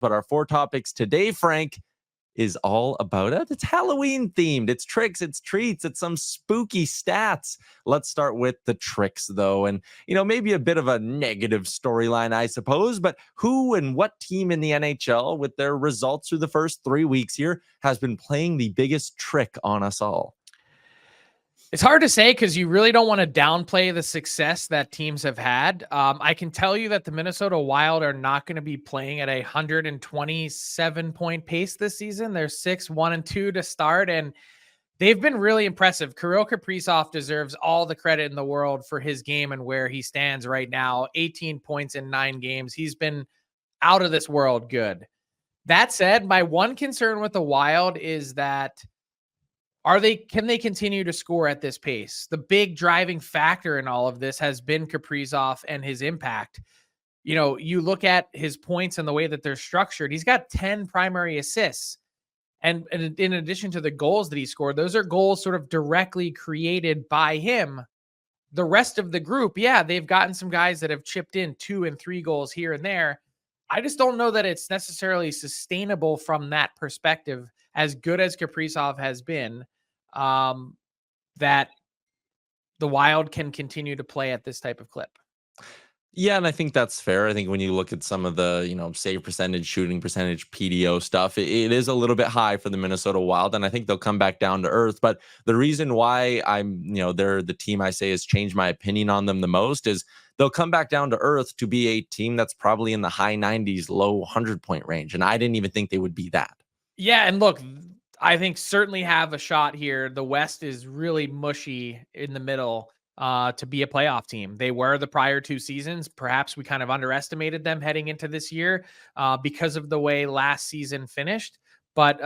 But our 4 topics today, Frank, is all about it. It's Halloween themed. It's tricks, it's treats, it's some spooky stats. Let's start with the tricks, though. And, maybe a bit of a negative storyline, I suppose. But who and what team in the NHL, with their results through the first 3 weeks here, has been playing the biggest trick on us all? It's hard to say because you really don't want to downplay the success that teams have had. I can tell you that the Minnesota Wild are not going to be playing at a 127-point pace this season. They're 6-1-2 to start, and they've been really impressive. Kirill Kaprizov deserves all the credit in the world for his game and where he stands right now. 18 points in 9 games. He's been out of this world good. That said, my one concern with the Wild is that can they continue to score at this pace? The big driving factor in all of this has been Kaprizov and his impact. You look at his points and the way that they're structured. He's got 10 primary assists. And in addition to the goals that he scored, those are goals sort of directly created by him. The rest of the group, they've gotten some guys that have chipped in 2 and 3 goals here and there. I just don't know that it's necessarily sustainable from that perspective, as good as Kaprizov has been, that the Wild can continue to play at this type of clip. Yeah, and I think that's fair. I think when you look at some of the, save percentage, shooting percentage, PDO stuff, it is a little bit high for the Minnesota Wild, and I think they'll come back down to earth. But the reason why they're the team I say has changed my opinion on them the most is they'll come back down to earth to be a team that's probably in the high 90s, low 100-point range, and I didn't even think they would be that. Yeah, and look, I think certainly have a shot here. The West is really mushy in the middle to be a playoff team. They were the prior 2 seasons. Perhaps we kind of underestimated them heading into this year because of the way last season finished. But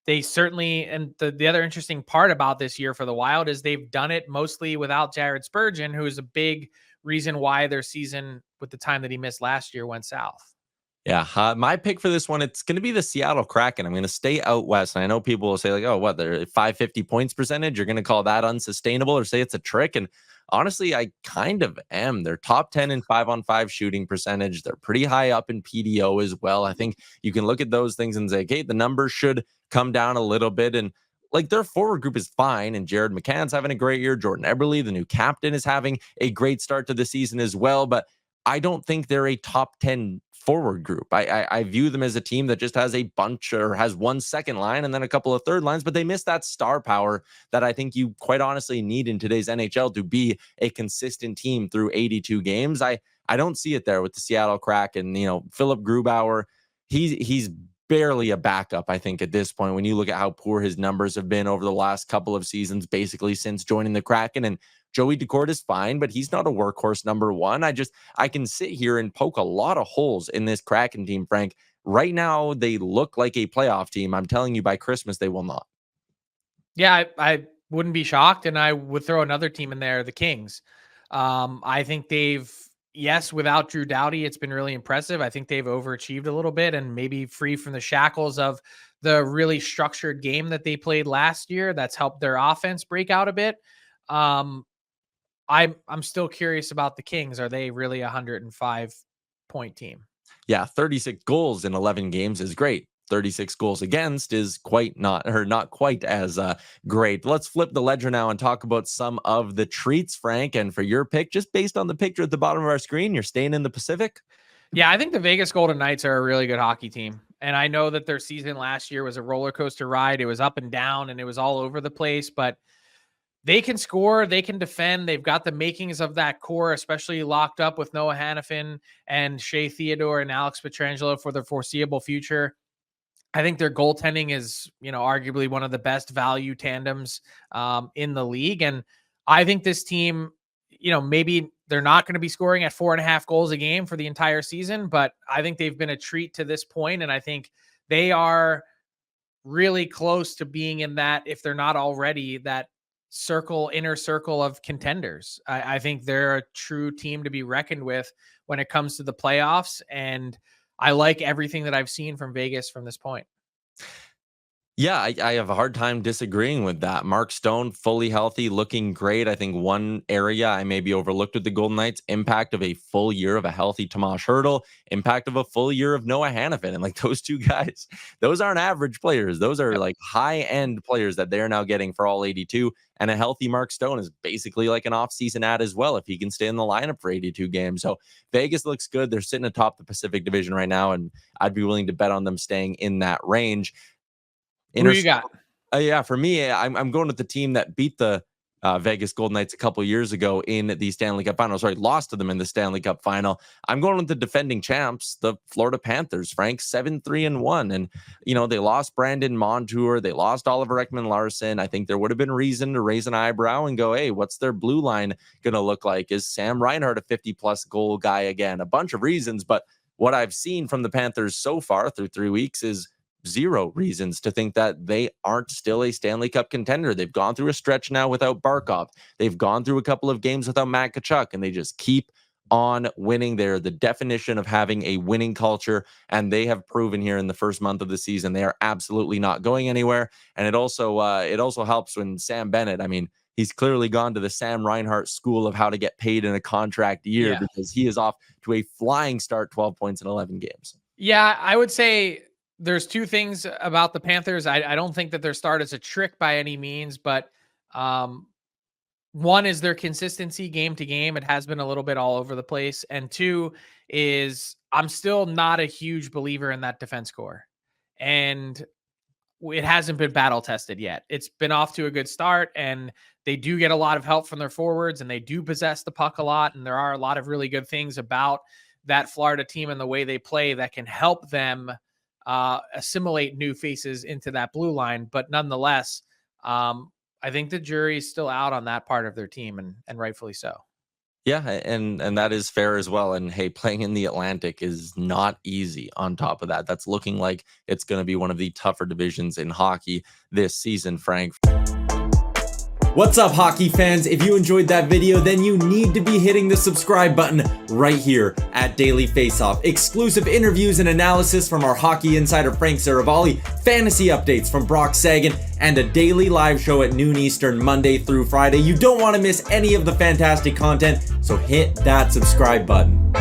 they certainly, and the other interesting part about this year for the Wild is they've done it mostly without Jared Spurgeon, who is a big reason why their season with the time that he missed last year went south. Yeah, my pick for this one, it's going to be the Seattle Kraken. I'm going to stay out west. And I know people will say, like, oh, what, they're 550 points percentage? You're going to call that unsustainable or say it's a trick? And honestly, I kind of am. They're top 10 in 5-on-5 shooting percentage. They're pretty high up in PDO as well. I think you can look at those things and say, okay, the numbers should come down a little bit. And like their forward group is fine. And Jared McCann's having a great year. Jordan Eberle, the new captain, is having a great start to the season as well. But I don't think they're a top 10 forward group. I view them as a team that just has a bunch or has one second line and then a couple of third lines, but they miss that star power that I think you quite honestly need in today's NHL to be a consistent team through 82 games. I don't see it there with the Seattle Kraken. Philip Grubauer, he's barely a backup, I think, at this point, when you look at how poor his numbers have been over the last couple of seasons, basically since joining the Kraken. And Joey Daccord is fine, but he's not a workhorse number 1. I can sit here and poke a lot of holes in this Kraken team, Frank. Right now, they look like a playoff team. I'm telling you, by Christmas, they will not. Yeah, I wouldn't be shocked, and I would throw another team in there, the Kings. I think without Drew Doughty, it's been really impressive. I think they've overachieved a little bit and maybe free from the shackles of the really structured game that they played last year. That's helped their offense break out a bit. I'm still curious about the Kings. Are they really a 105-point team? Yeah, 36 goals in 11 games is great. 36 goals against is not quite as great. Let's flip the ledger now and talk about some of the treats, Frank. And for your pick, just based on the picture at the bottom of our screen, you're staying in the Pacific? Yeah, I think the Vegas Golden Knights are a really good hockey team. And I know that their season last year was a roller coaster ride. It was up and down and it was all over the place, but they can score, they can defend. They've got the makings of that core, especially locked up with Noah Hannafin and Shea Theodore and Alex Pietrangelo for the foreseeable future. I think their goaltending is, arguably one of the best value tandems in the league. And I think this team, maybe they're not going to be scoring at 4.5 goals a game for the entire season, but I think they've been a treat to this point. And I think they are really close to being in that, if they're not already, that inner circle of contenders. I think they're a true team to be reckoned with when it comes to the playoffs. And I like everything that I've seen from Vegas from this point. Yeah, I have a hard time disagreeing with that. Mark Stone, fully healthy, looking great. I think one area I maybe overlooked with the Golden Knights, impact of a full year of a healthy Tomas Hertl, impact of a full year of Noah Hannafin. And like those two guys, those aren't average players. Those are Yep. like high-end players that they're now getting for all 82. And a healthy Mark Stone is basically like an offseason ad as well if he can stay in the lineup for 82 games. So Vegas looks good. They're sitting atop the Pacific Division right now, and I'd be willing to bet on them staying in that range. Who you got? Yeah, for me, I'm going with the team that beat the Vegas Golden Knights a couple years ago in the Stanley Cup Final. Sorry, lost to them in the Stanley Cup Final. I'm going with the defending champs, the Florida Panthers. Frank, 7-3-1, and they lost Brandon Montour, they lost Oliver Ekman-Larsson. I think there would have been reason to raise an eyebrow and go, "Hey, what's their blue line going to look like? Is Sam Reinhart a 50-plus goal guy again?" A bunch of reasons, but what I've seen from the Panthers so far through 3 weeks is zero reasons to think that they aren't still a Stanley Cup contender. They've gone through a stretch now without Barkov. They've gone through a couple of games without Matt Tkachuk, and they just keep on winning. They're the definition of having a winning culture, and they have proven here in the first month of the season they are absolutely not going anywhere. And it also helps when Sam Bennett, I mean, he's clearly gone to the Sam Reinhart school of how to get paid in a contract year, because he is off to a flying start, 12 points in 11 games. Yeah, I would say there's two things about the Panthers. I don't think that their start is a trick by any means, but one is their consistency game to game. It has been a little bit all over the place. And two is I'm still not a huge believer in that defense core. And it hasn't been battle tested yet. It's been off to a good start, and they do get a lot of help from their forwards, and they do possess the puck a lot. And there are a lot of really good things about that Florida team and the way they play that can help them assimilate new faces into that blue line. But nonetheless, I think the jury is still out on that part of their team, and rightfully so. Yeah, and that is fair as well. And hey, playing in the Atlantic is not easy on top of that. That's looking like it's going to be one of the tougher divisions in hockey this season, Frank. What's up, hockey fans? If you enjoyed that video, then you need to be hitting the subscribe button right here at Daily Faceoff. Exclusive interviews and analysis from our hockey insider Frank Seravalli, fantasy updates from Brock Sagan, and a daily live show at noon Eastern, Monday through Friday. You don't want to miss any of the fantastic content, so hit that subscribe button.